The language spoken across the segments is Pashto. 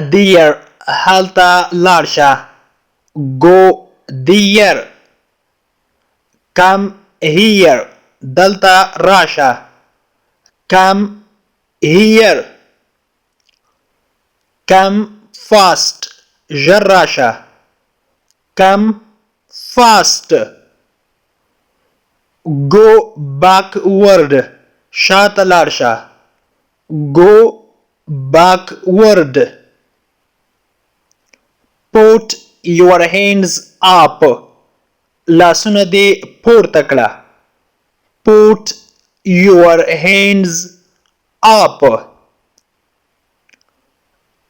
there هلته لاړ شه. go there. come here دلته راشه. come here. come fast ژر راشه. come fast. go backward شاته لاړ شه. go backward. put your hands up لاسونه دې پورته کړه. put your hands up.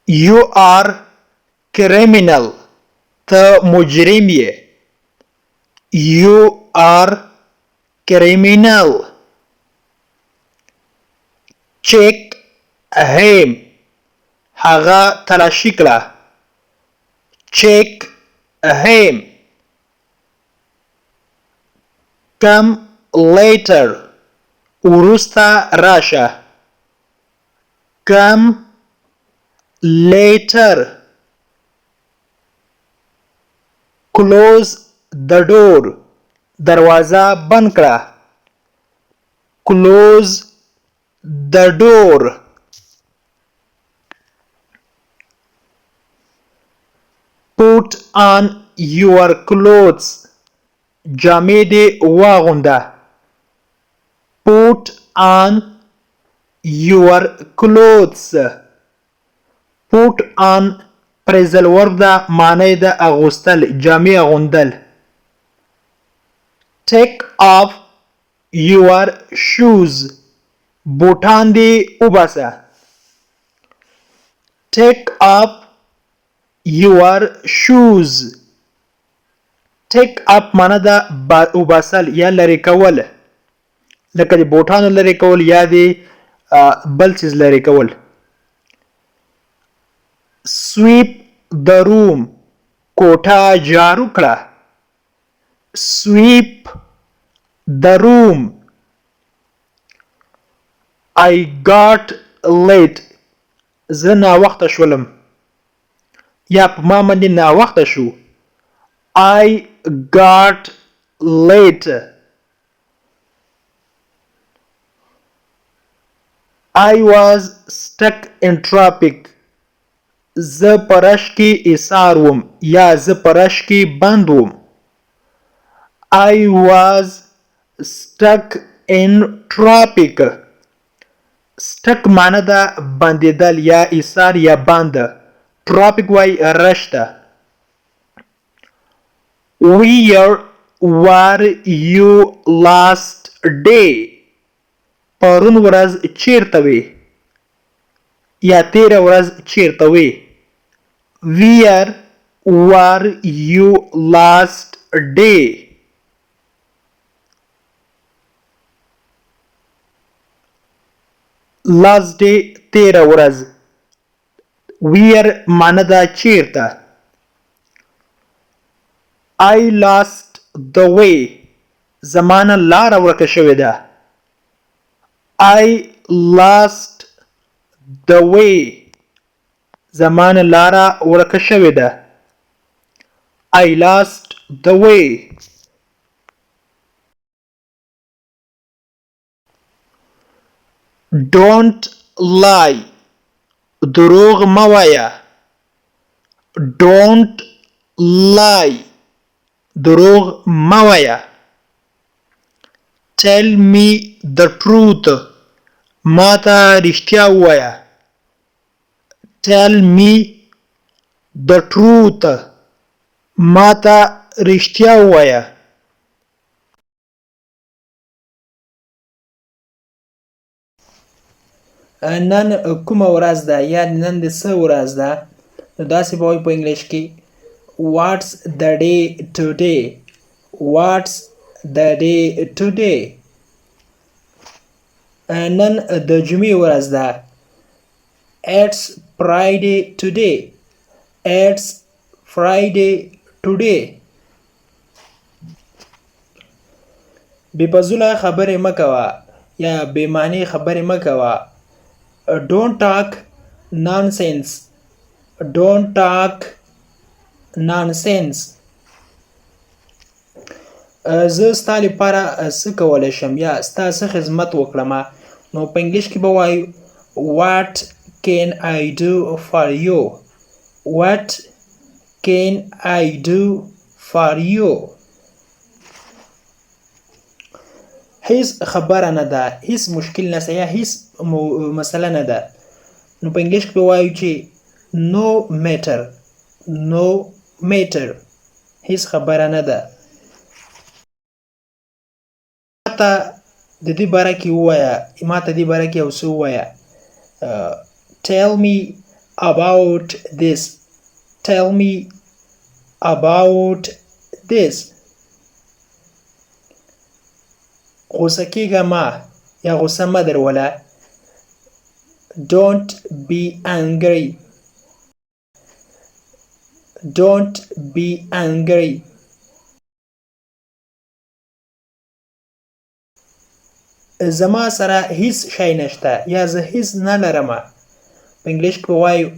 you are criminal ته مجرم یې. you are criminal. check him هغه تلاشي کړه. check him. come later وروسته راشه. come later. close the door دروازه بند کړه. close the door. put on your clothes جامې دې واغونده. put on your clothes. put on پریزل ورب ده معنی ده اغوستل جامې اغوندل. take off your shoes بوټان دې وباسه. take off your shoes. take up معنی ده وباسل یا لرې کول لکه د بوټانو لرې کول یا د بل څیز لرې کول. sweep the room کوټه جارو کړه. sweep the room. I got late زه ناوخته شولم یا په ما باندې ناوخته شو. I got late. I was stuck in traffic زه په رش کې ایسار وم یا زه په رش کې بند وم. I was stuck in traffic. stuck معنی ده بندیدل یا ایسار یا بند. traffic وای رش ده. where were you last day پرون ورځ چیرته وې یا تیره ورځ چیرته وې. where were you last day. last day تیره ورځ. where معنی ده چیرته. I lost the way زمانه لاره ورکه شوې ده. I lost the way زمانه لاره ورکه شوې ده. I lost the way. don't lie دروغ مه وایه. don't lie دروغ مه وایه. tell me the truth ما ته رښتیا ووایه. tell me the truth ما ته رښتیا ووایه. نن کومه ورځ ده یا نن د څه ورځ ده نو داسې به وایي په انګلیش کې what's the day today. what's the day today. نن د جمعې ورځ ده. it's Friday today. it's Friday today. بې پزوله خبرې مه کوه یا بې معنی خبرې مه کوه. don't talk nonsense don't talk nonsense. زه ستا لپاره څه کولی شم یا ستا څه خدمت وکړم نو په انګلیش کې به وایو what can I do for you. what can I do for you. هیڅ خبره نه ده، هیڅ مشکل نشته یا هیڅ مسله نه ده. نو په انګلیش کې به وایو چې no matter. no matter هیڅ خبره نه ده. ماته د دې باره کې ووایه، ماته دې باره کې یو څه ووایه. tell me about this. tell me about this. غوسه کېږه ما یا غوسه مه دروله. don't be angry. don't be angry. زما سره هیڅ شی نشته یا زه هیڅ نه لرم. په انګلیش کې وایو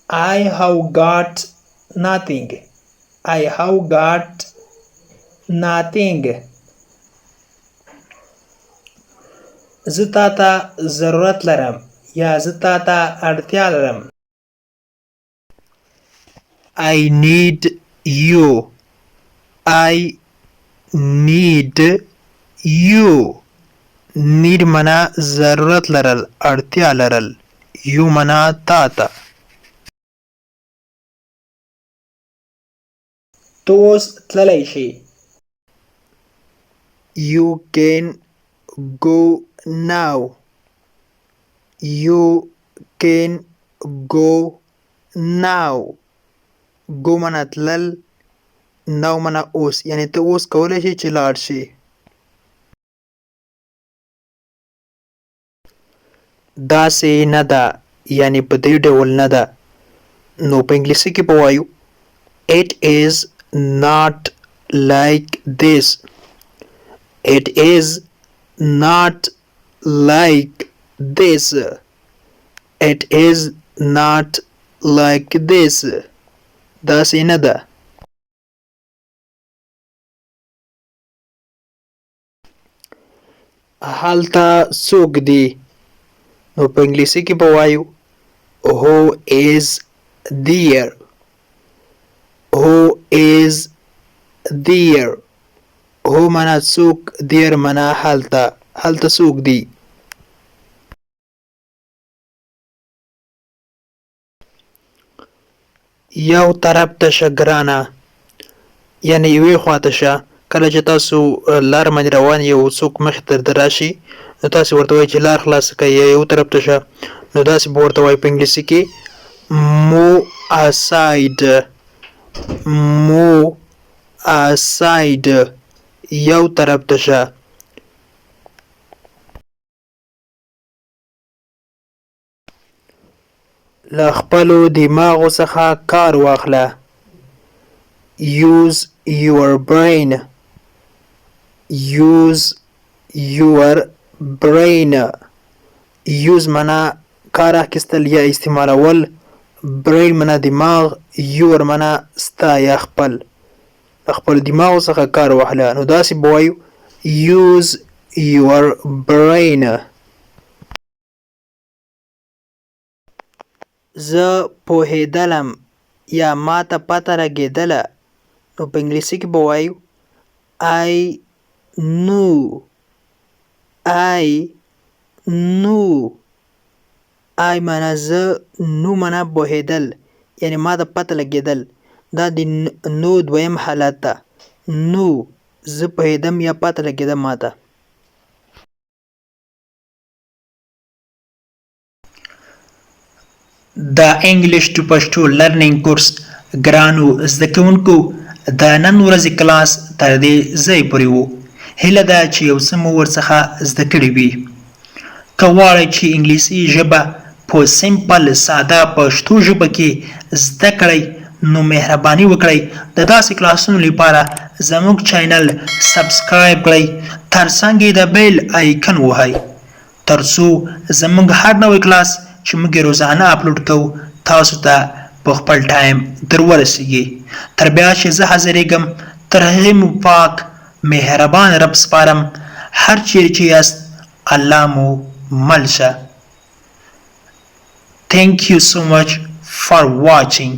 I have got nothing. I have got nothing. زه تا ته ضرورت لرم یا زه تا ته اړتیا لرم. I need you. I need you. need منا ضرورت لرل، اړتیا لرل. یو منا تا ته. ته اوس تللی شي. You can go now. you can go now. go منا تلل، now منا اوس، یعنی ته اوس کولی شي چې لاړ شي. داسې نه ده یعنی په دې ډول نه ده. نو په انګلیسي کې به وایو it is not like this. it is not like this. it is not like this. داسې نه ده. هلته څوک دی؟ نو په انګلیسي کې به وایو who is there. who is there. who منا څوک، there منا هلته، هلته څوک دی. یو طرف ته شه ګرانه یعنی یوې خواته شه. کله چې تاسو لار باندې روان یو څوک مخې ته در راشي نو تاسو ورته وایئ چې لار خلاصه کړئ یا یو طرف ته شه. نو داسې به ورته وایئ په انګلیسي کې move aside. move aside یو طرف ته شه. له خپلو دماغو څخه کار واخله. use your brain. use your brain. use منا کار اخیستل یا استعمالول، brain منا دماغ، your منا ستا یا خپل. خپل دماغو څخه کار واخله. نو داسې به وایو use your brain. زه پوهېدلم یا ما ته پته لګېدله. نو په انګلیسي کې به وایو I knew. I knew. I مانا زه، نو مانا پوهېدل یعنی ما ته پته لګېدل. دا د نو دویم حالت ده. نو زه پوهېدم یا پته لګېده ما ته. د انګلیش ټو پښتو لرنینګ کورس ګرانو زده کوونکو د نن ورځې کلاس تر دې ځای پورې و. هیله ده چې یو څه مو ورڅخه زده کړي وي. که غواړئ چې انګلیسي ژبه په سمپل ساده پښتو ژبه کې زده کړئ نو مهرباني وکړئ د داسې کلاسونو لپاره زموږ چینل سبسکرایب کړئ، ترڅنګ یې د بیل آیکن ووهئ ترڅو زموږ هر نوی کلاس چې موږ روزانه اپلوډ کوو تاسو ته په خپل ټایم در ورسیږي. تر بیا چې زه حاضرېږم تر هغې مو پاک مهربان رب سپارم. هر چیرې چې یاست الله مو مل شه. Thank you so much for watching.